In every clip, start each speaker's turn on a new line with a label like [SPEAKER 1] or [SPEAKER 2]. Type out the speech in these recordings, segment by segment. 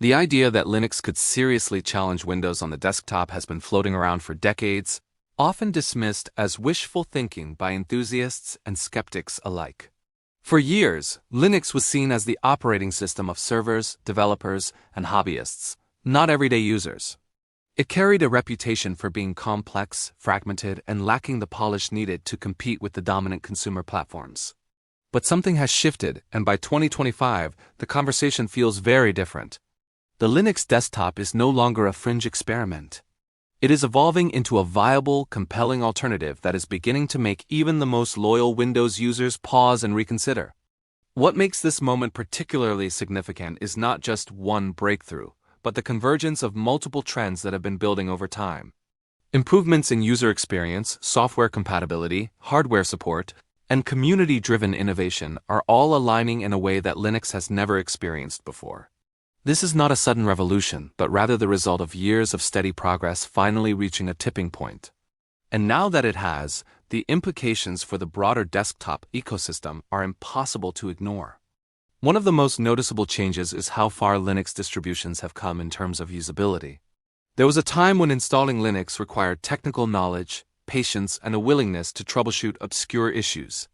[SPEAKER 1] The idea that Linux could seriously challenge Windows on the desktop has been floating around for decades, often dismissed as wishful thinking by enthusiasts and skeptics alike. For years, Linux was seen as the operating system of servers, developers, and hobbyists, not everyday users. It carried a reputation for being complex, fragmented, and lacking the polish needed to compete with the dominant consumer platforms. But something has shifted, and by 2025, the conversation feels very different. The Linux desktop is no longer a fringe experiment. It is evolving into a viable, compelling alternative that is beginning to make even the most loyal Windows users pause and reconsider. What makes this moment particularly significant is not just one breakthrough, but the convergence of multiple trends that have been building over time. Improvements in user experience, software compatibility, hardware support, and community-driven innovation are all aligning in a way that Linux has never experienced before. This is not a sudden revolution, but rather the result of years of steady progress finally reaching a tipping point. And now that it has, the implications for the broader desktop ecosystem are impossible to ignore. One of the most noticeable changes is how far Linux distributions have come in terms of usability. There was a time when installing Linux required technical knowledge, patience, and a willingness to troubleshoot obscure issues.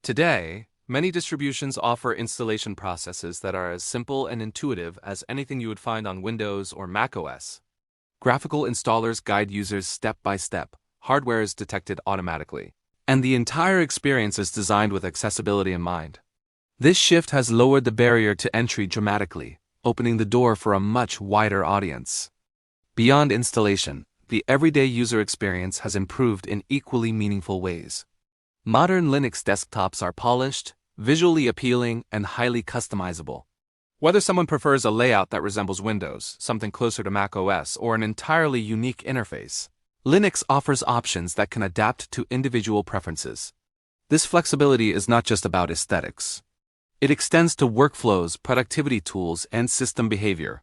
[SPEAKER 1] Today, many distributions offer installation processes that are as simple and intuitive as anything you would find on Windows or macOS. Graphical installers guide users step by step, hardware is detected automatically, and the entire experience is designed with accessibility in mind. This shift has lowered the barrier to entry dramatically, opening the door for a much wider audience. Beyond installation, the everyday user experience has improved in equally meaningful ways. Modern Linux desktops are polished, visually appealing, and highly customizable. Whether someone prefers a layout that resembles Windows, something closer to macOS, or an entirely unique interface, Linux offers options that can adapt to individual preferences. This flexibility is not just about aesthetics. It extends to workflows, productivity tools, and system behavior.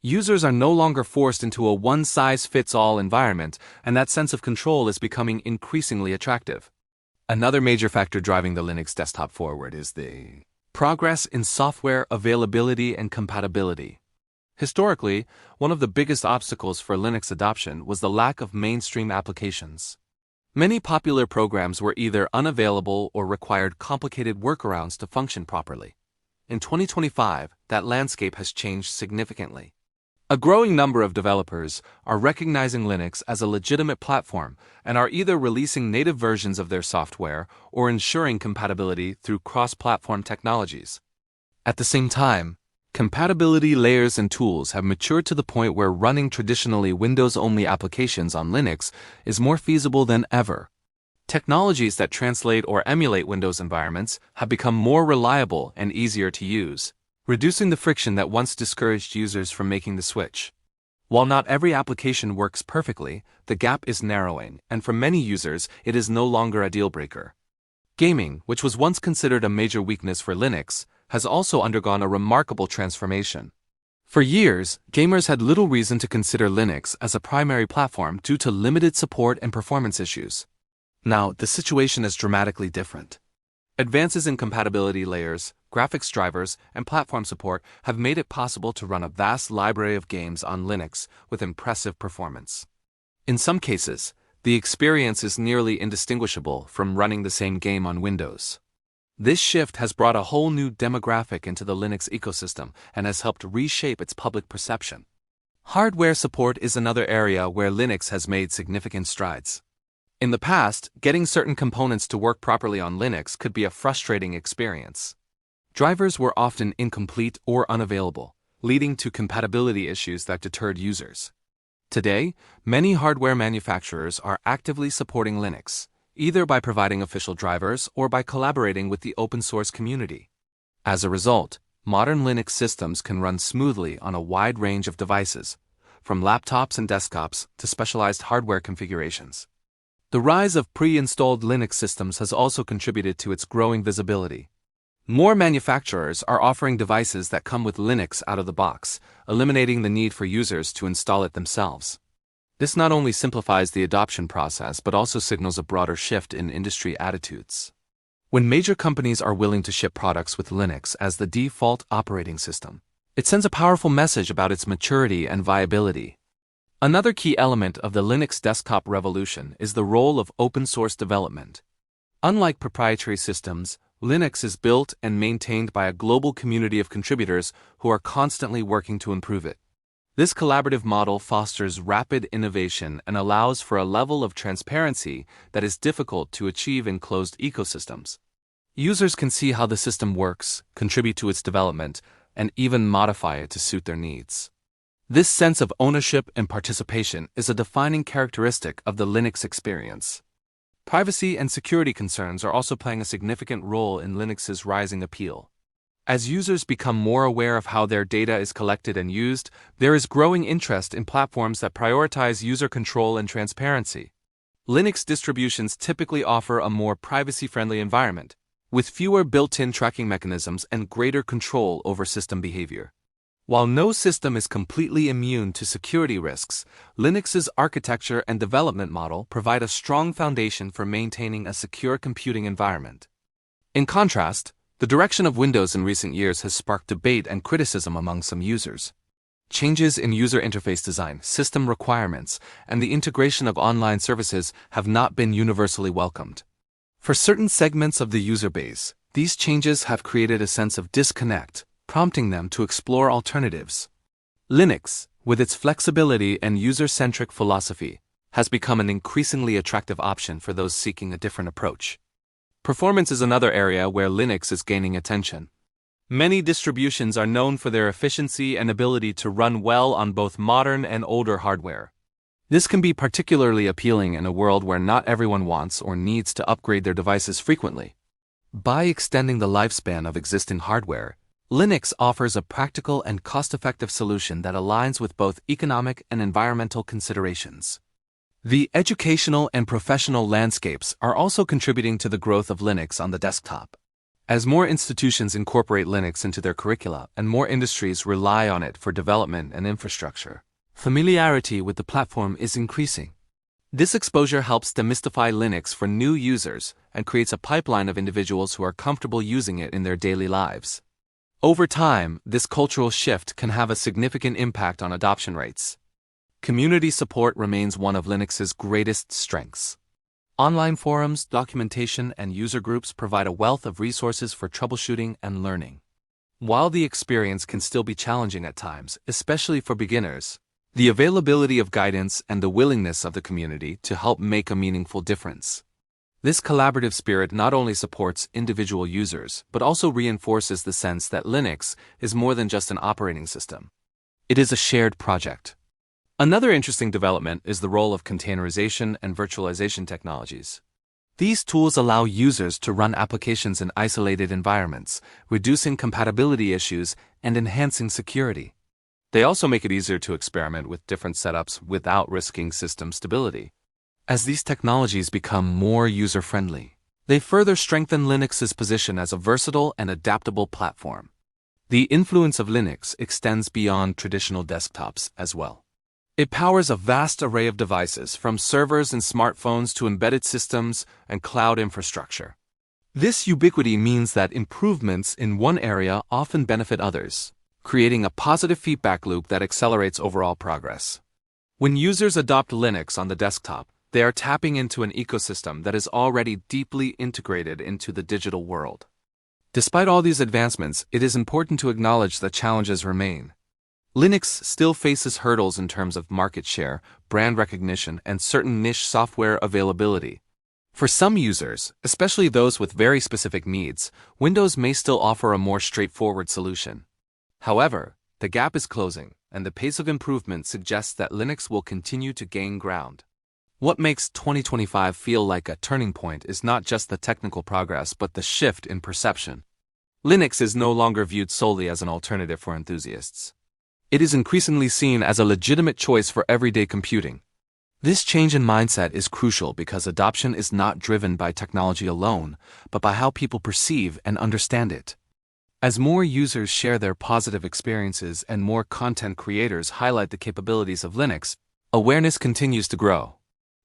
[SPEAKER 1] Users are no longer forced into a one-size-fits-all environment, and that sense of control is becoming increasingly attractive. Another major factor driving the Linux desktop forward is the progress in software availability and compatibility. Historically, one of the biggest obstacles for Linux adoption was the lack of mainstream applications. Many popular programs were either unavailable or required complicated workarounds to function properly. In 2025, that landscape has changed significantly. A growing number of developers are recognizing Linux as a legitimate platform and are either releasing native versions of their software or ensuring compatibility through cross-platform technologies. At the same time, compatibility layers and tools have matured to the point where running traditionally Windows-only applications on Linux is more feasible than ever. Technologies that translate or emulate Windows environments have become more reliable and easier to use, reducing the friction that once discouraged users from making the switch. While not every application works perfectly, the gap is narrowing, and for many users, it is no longer a deal-breaker. Gaming, which was once considered a major weakness for Linux, has also undergone a remarkable transformation. For years, gamers had little reason to consider Linux as a primary platform due to limited support and performance issues. Now, the situation is dramatically different. Advances in compatibility layers, graphics drivers, and platform support have made it possible to run a vast library of games on Linux with impressive performance. In some cases, the experience is nearly indistinguishable from running the same game on Windows. This shift has brought a whole new demographic into the Linux ecosystem and has helped reshape its public perception. Hardware support is another area where Linux has made significant strides. In the past, getting certain components to work properly on Linux could be a frustrating experience. Drivers were often incomplete or unavailable, leading to compatibility issues that deterred users. Today, many hardware manufacturers are actively supporting Linux, either by providing official drivers or by collaborating with the open-source community. As a result, modern Linux systems can run smoothly on a wide range of devices, from laptops and desktops to specialized hardware configurations. The rise of pre-installed Linux systems has also contributed to its growing visibility. More manufacturers are offering devices that come with Linux out of the box, eliminating the need for users to install it themselves. This not only simplifies the adoption process but also signals a broader shift in industry attitudes. When major companies are willing to ship products with Linux as the default operating system, It sends a powerful message about its maturity and viability. Another key element of the Linux desktop revolution is the role of open-source development. Unlike proprietary systems, Linux is built and maintained by a global community of contributors who are constantly working to improve it. This collaborative model fosters rapid innovation and allows for a level of transparency that is difficult to achieve in closed ecosystems. Users can see how the system works, contribute to its development, and even modify it to suit their needs. This sense of ownership and participation is a defining characteristic of the Linux experience. Privacy and security concerns are also playing a significant role in Linux's rising appeal. As users become more aware of how their data is collected and used, there is growing interest in platforms that prioritize user control and transparency. Linux distributions typically offer a more privacy-friendly environment, with fewer built-in tracking mechanisms and greater control over system behavior. While no system is completely immune to security risks, Linux's architecture and development model provide a strong foundation for maintaining a secure computing environment. In contrast, the direction of Windows in recent years has sparked debate and criticism among some users. Changes in user interface design, system requirements, and the integration of online services have not been universally welcomed. For certain segments of the user base, these changes have created a sense of disconnect, prompting them to explore alternatives. Linux, with its flexibility and user-centric philosophy, has become an increasingly attractive option for those seeking a different approach. Performance is another area where Linux is gaining attention. Many distributions are known for their efficiency and ability to run well on both modern and older hardware. This can be particularly appealing in a world where not everyone wants or needs to upgrade their devices frequently. By extending the lifespan of existing hardware, Linux offers a practical and cost-effective solution that aligns with both economic and environmental considerations. The educational and professional landscapes are also contributing to the growth of Linux on the desktop. As more institutions incorporate Linux into their curricula and more industries rely on it for development and infrastructure, familiarity with the platform is increasing. This exposure helps demystify Linux for new users and creates a pipeline of individuals who are comfortable using it in their daily lives. Over time, this cultural shift can have a significant impact on adoption rates. Community support remains one of Linux's greatest strengths. Online forums, documentation, and user groups provide a wealth of resources for troubleshooting and learning. While the experience can still be challenging at times, especially for beginners, the availability of guidance and the willingness of the community to help make a meaningful difference. This collaborative spirit not only supports individual users, but also reinforces the sense that Linux is more than just an operating system. It is a shared project. Another interesting development is the role of containerization and virtualization technologies. These tools allow users to run applications in isolated environments, reducing compatibility issues and enhancing security. They also make it easier to experiment with different setups without risking system stability. As these technologies become more user-friendly, they further strengthen Linux's position as a versatile and adaptable platform. The influence of Linux extends beyond traditional desktops as well. It powers a vast array of devices, from servers and smartphones to embedded systems and cloud infrastructure. This ubiquity means that improvements in one area often benefit others, creating a positive feedback loop that accelerates overall progress. When users adopt Linux on the desktop, they are tapping into an ecosystem that is already deeply integrated into the digital world. Despite all these advancements, it is important to acknowledge that challenges remain. Linux still faces hurdles in terms of market share, brand recognition, and certain niche software availability. For some users, especially those with very specific needs, Windows may still offer a more straightforward solution. However, the gap is closing, and the pace of improvement suggests that Linux will continue to gain ground. What makes 2025 feel like a turning point is not just the technical progress but the shift in perception. Linux is no longer viewed solely as an alternative for enthusiasts. It is increasingly seen as a legitimate choice for everyday computing. This change in mindset is crucial because adoption is not driven by technology alone, but by how people perceive and understand it. As more users share their positive experiences and more content creators highlight the capabilities of Linux, awareness continues to grow.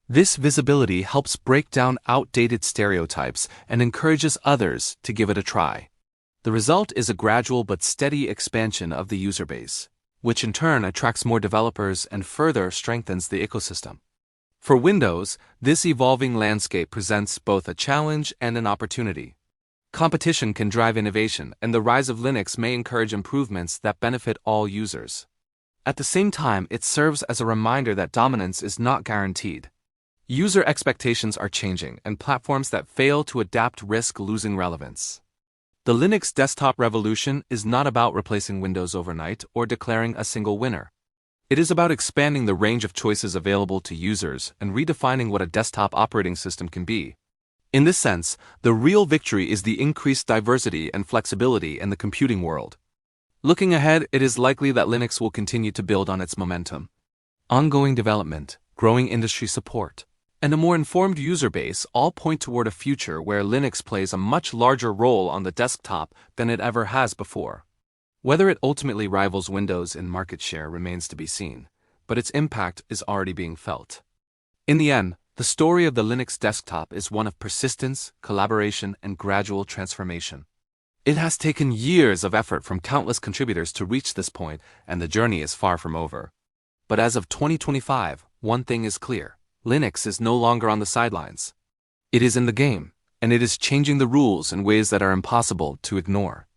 [SPEAKER 1] This visibility helps break down outdated stereotypes and encourages others to give it a try. The result is a gradual but steady expansion of the user base, which in turn attracts more developers and further strengthens the ecosystem. For Windows, this evolving landscape presents both a challenge and an opportunity. Competition can drive innovation, and the rise of Linux may encourage improvements that benefit all users. At the same time, it serves as a reminder that dominance is not guaranteed. User expectations are changing, and platforms that fail to adapt risk losing relevance. The Linux desktop revolution is not about replacing Windows overnight or declaring a single winner. It is about expanding the range of choices available to users and redefining what a desktop operating system can be. In this sense, the real victory is the increased diversity and flexibility in the computing world. Looking ahead, it is likely that Linux will continue to build on its momentum. Ongoing development, growing industry support, and a more informed user base all point toward a future where Linux plays a much larger role on the desktop than it ever has before. Whether it ultimately rivals Windows in market share remains to be seen, but its impact is already being felt. In the end, the story of the Linux desktop is one of persistence, collaboration, and gradual transformation. It has taken years of effort from countless contributors to reach this point, and the journey is far from over. But as of 2025, one thing is clear: Linux is no longer on the sidelines. It is in the game, and it is changing the rules in ways that are impossible to ignore.